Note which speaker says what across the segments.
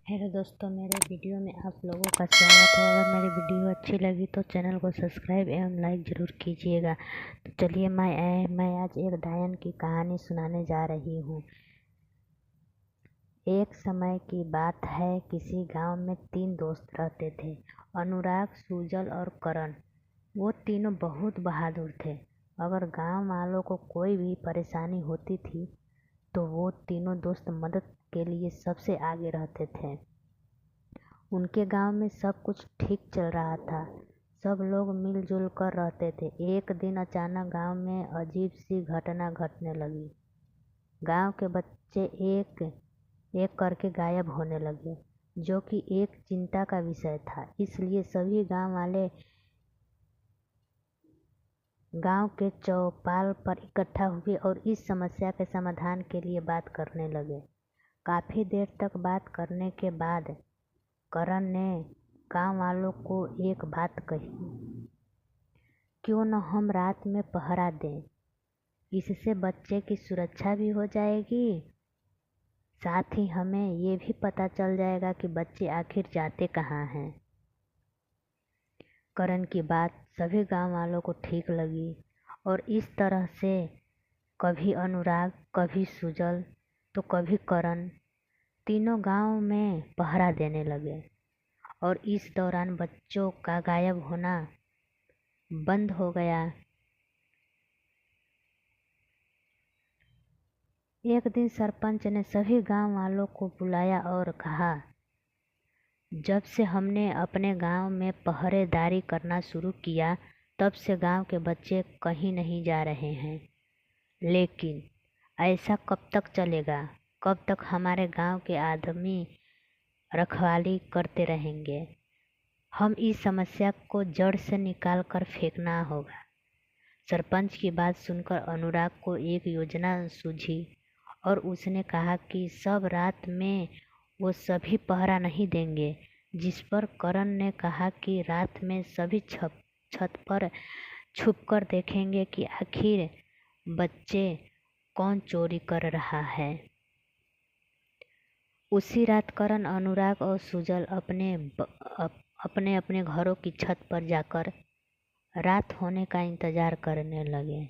Speaker 1: Hello दोस्तों, मेरे video में आप लोगों का स्वागत है। अगर मेरी वीडियो अच्छी लगी तो चैनल को सब्सक्राइब एवं लाइक ज़रूर कीजिएगा। तो चलिए मैं आज एक डायन की कहानी सुनाने जा रही हूँ। एक समय की बात है, किसी गांव में 3 दोस्त रहते थे, अनुराग, सुजल और करण। वो तीनों बहुत बहादुर थे। अगर गांव वालों को कोई भी परेशानी होती थी तो वो तीनों दोस्त मदद के लिए सबसे आगे रहते थे। उनके गांव में सब कुछ ठीक चल रहा था। सब लोग मिलजुल कर रहते थे। एक दिन अचानक गांव में अजीब सी घटना घटने लगी। गांव के बच्चे एक एक करके गायब होने लगे, जो कि एक चिंता का विषय था। इसलिए सभी गांव वाले गांव के चौपाल पर इकट्ठा हुए और इस समस्या के समाधान के लिए बात करने लगे। काफ़ी देर तक बात करने के बाद करण ने गांव वालों को एक बात कही, क्यों न हम रात में पहरा दें। इससे बच्चे की सुरक्षा भी हो जाएगी, साथ ही हमें ये भी पता चल जाएगा कि बच्चे आखिर जाते कहाँ हैं। करण की बात सभी गांव वालों को ठीक लगी और इस तरह से कभी अनुराग, कभी सुजल तो कभी करण तीनों गांव में पहरा देने लगे। और इस दौरान बच्चों का गायब होना बंद हो गया। एक दिन सरपंच ने सभी गांव वालों को बुलाया और कहा, जब से हमने अपने गांव में पहरेदारी करना शुरू किया तब से गांव के बच्चे कहीं नहीं जा रहे हैं। लेकिन ऐसा कब तक चलेगा? कब तक हमारे गांव के आदमी रखवाली करते रहेंगे? हम इस समस्या को जड़ से निकाल कर फेंकना होगा। सरपंच की बात सुनकर अनुराग को एक योजना सूझी और उसने कहा कि सब रात में वो सभी पहरा नहीं देंगे। जिस पर करण ने कहा कि रात में सभी छत पर छुपकर देखेंगे कि आखिर बच्चे कौन चोरी कर रहा है। उसी रात करण, अनुराग और सुजल अपने अपने घरों की छत पर जाकर रात होने का इंतजार करने लगे।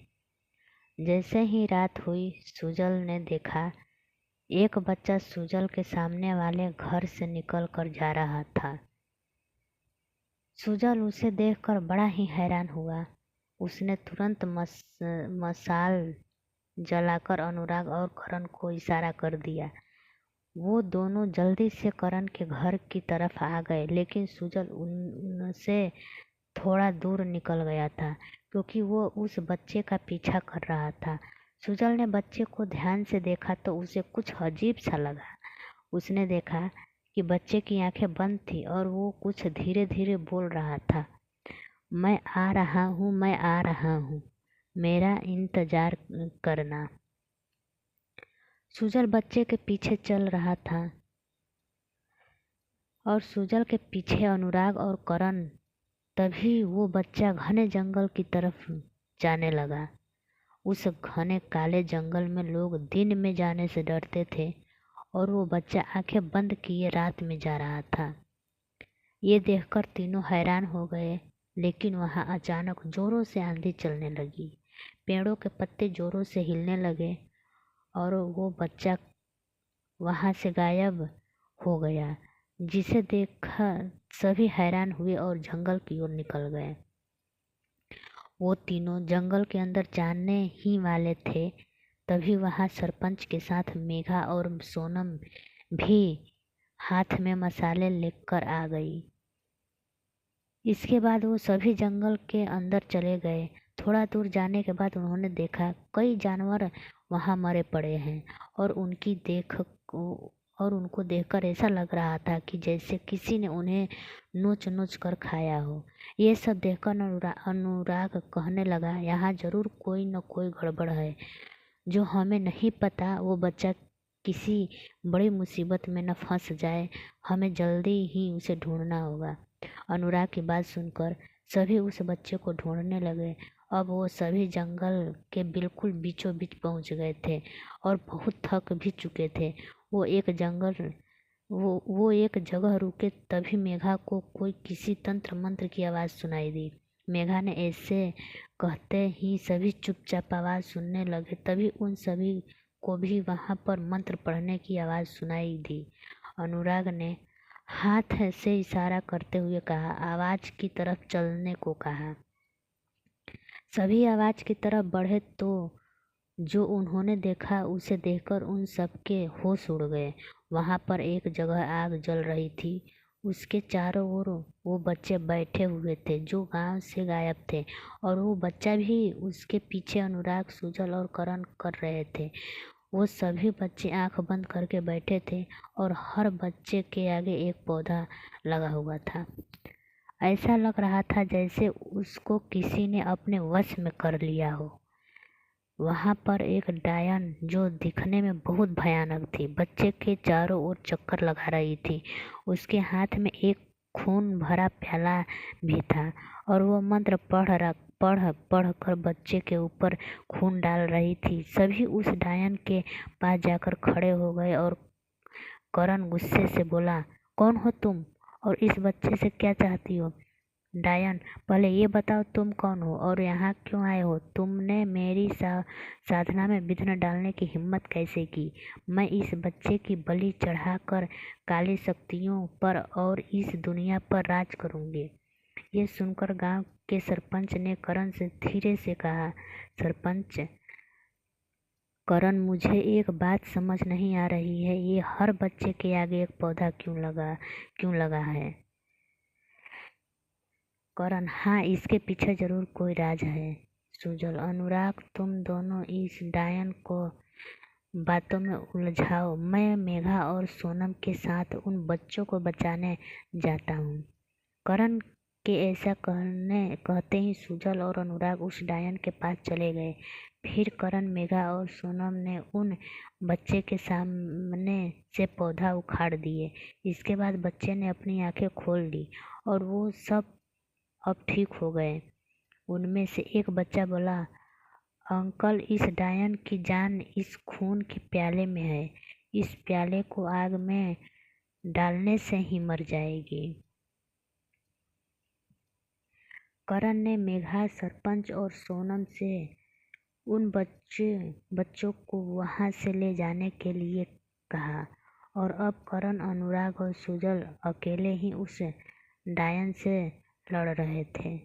Speaker 1: जैसे ही रात हुई, सुजल ने देखा एक बच्चा सुजल के सामने वाले घर से निकल कर जा रहा था। सुजल उसे देखकर बड़ा ही हैरान हुआ। उसने तुरंत मशाल जलाकर अनुराग और करण को इशारा कर दिया। वो दोनों जल्दी से करण के घर की तरफ आ गए, लेकिन सुजल उनसे थोड़ा दूर निकल गया था, क्योंकि वो उस बच्चे का पीछा कर रहा था। सुजल ने बच्चे को ध्यान से देखा तो उसे कुछ अजीब सा लगा। उसने देखा कि बच्चे की आंखें बंद थी और वो कुछ धीरे धीरे बोल रहा था, मैं आ रहा हूँ, मैं आ रहा हूँ, मेरा इंतजार करना। सुजल बच्चे के पीछे चल रहा था और सुजल के पीछे अनुराग और करण। तभी वो बच्चा घने जंगल की तरफ जाने लगा। उस घने काले जंगल में लोग दिन में जाने से डरते थे और वो बच्चा आंखें बंद किए रात में जा रहा था। ये देखकर तीनों हैरान हो गए, लेकिन वहाँ अचानक जोरों से आंधी चलने लगी। पेड़ों के पत्ते जोरों से हिलने लगे और वो बच्चा वहाँ से गायब हो गया, जिसे देखकर सभी हैरान हुए और जंगल की ओर निकल गए। वो तीनों जंगल के अंदर जाने ही वाले थे, तभी वहाँ सरपंच के साथ मेघा और सोनम भी हाथ में मसाले लेकर आ गई। इसके बाद वो सभी जंगल के अंदर चले गए। थोड़ा दूर जाने के बाद उन्होंने देखा कई जानवर वहाँ मरे पड़े हैं और उनको देखकर ऐसा लग रहा था कि जैसे किसी ने उन्हें नोच नोच कर खाया हो। ये सब देखकर अनुराग कहने लगा, यहाँ जरूर कोई न कोई गड़बड़ है जो हमें नहीं पता। वो बच्चा किसी बड़ी मुसीबत में न फंस जाए, हमें जल्दी ही उसे ढूंढना होगा। अनुराग की बात सुनकर सभी उस बच्चे को ढूंढने लगे। अब वो सभी जंगल के बिल्कुल बीचों बीच पहुंच गए थे और बहुत थक भी चुके थे। वो एक जंगल वो एक जगह रुके, तभी मेघा को कोई किसी तंत्र मंत्र की आवाज़ सुनाई दी। मेघा ने ऐसे कहते ही सभी चुपचाप आवाज़ सुनने लगे। तभी उन सभी को भी वहाँ पर मंत्र पढ़ने की आवाज़ सुनाई दी। अनुराग ने हाथ से इशारा करते हुए कहा, आवाज़ की तरफ चलने को कहा। सभी आवाज़ की तरफ बढ़े तो जो उन्होंने देखा उसे देखकर उन सबके होश उड़ गए। वहाँ पर एक जगह आग जल रही थी। उसके चारों ओर वो बच्चे बैठे हुए थे जो गांव से गायब थे, और वो बच्चा भी उसके पीछे अनुराग, सुजल और करण कर रहे थे। वो सभी बच्चे आंख बंद करके बैठे थे और हर बच्चे के आगे एक पौधा लगा हुआ था। ऐसा लग रहा था जैसे उसको किसी ने अपने वश में कर लिया हो। वहाँ पर एक डायन, जो दिखने में बहुत भयानक थी, बच्चे के चारों ओर चक्कर लगा रही थी। उसके हाथ में एक खून भरा प्याला भी था और वो मंत्र पढ़ कर बच्चे के ऊपर खून डाल रही थी। सभी उस डायन के पास जाकर खड़े हो गए और करण गुस्से से बोला, कौन हो तुम और इस बच्चे से क्या चाहती हो? डायन, पहले ये बताओ तुम कौन हो और यहाँ क्यों आए हो? तुमने मेरी साधना में विघ्न डालने की हिम्मत कैसे की? मैं इस बच्चे की बलि चढ़ाकर काली शक्तियों पर और इस दुनिया पर राज करूँगी। ये सुनकर गांव के सरपंच ने करण से धीरे से कहा, सरपंच करण, मुझे एक बात समझ नहीं आ रही है, ये हर बच्चे के आगे एक पौधा क्यों लगा है? करण, हाँ, इसके पीछे जरूर कोई राज है। सुजल, अनुराग, तुम दोनों इस डायन को बातों में उलझाओ। मैं मेघा और सोनम के साथ उन बच्चों को बचाने जाता हूँ। करण के ऐसा कहते ही सुजल और अनुराग उस डायन के पास चले गए। फिर करण, मेघा और सोनम ने उन बच्चे के सामने से पौधा उखाड़ दिए। इसके बाद बच्चे ने अपनी आंखें खोल ली और वो सब अब ठीक हो गए। उनमें से एक बच्चा बोला, अंकल, इस डायन की जान इस खून के प्याले में है। इस प्याले को आग में डालने से ही मर जाएगी। करण ने मेघा, सरपंच और सोनम से उन बच्चों को वहां से ले जाने के लिए कहा, और अब करण, अनुराग और सुजल अकेले ही उस डायन से लड़ रहे थे।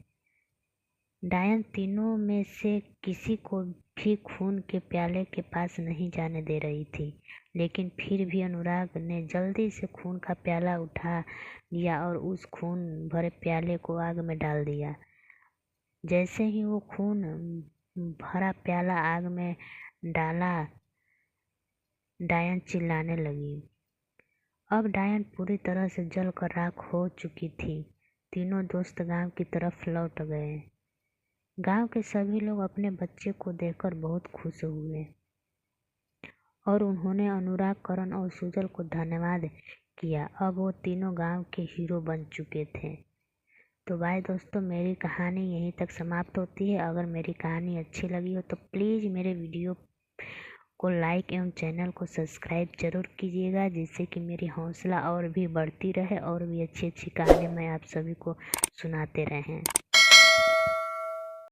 Speaker 1: डायन तीनों में से किसी को भी खून के प्याले के पास नहीं जाने दे रही थी, लेकिन फिर भी अनुराग ने जल्दी से खून का प्याला उठा लिया और उस खून भरे प्याले को आग में डाल दिया। जैसे ही वो खून भरा प्याला आग में डाला, डायन चिल्लाने लगी। अब डायन पूरी तरह से जलकर राख हो चुकी थी। तीनों दोस्त गांव की तरफ लौट गए। गांव के सभी लोग अपने बच्चे को देखकर बहुत खुश हुए और उन्होंने अनुराग, करण और सुजल को धन्यवाद किया। अब वो तीनों गांव के हीरो बन चुके थे। तो भाई दोस्तों, मेरी कहानी यहीं तक समाप्त होती है। अगर मेरी कहानी अच्छी लगी हो तो प्लीज़ मेरे वीडियो को लाइक एवं चैनल को सब्सक्राइब जरूर कीजिएगा, जिससे कि मेरी हौसला और भी बढ़ती रहे और भी अच्छी अच्छी कहानी मैं आप सभी को सुनाते रहें।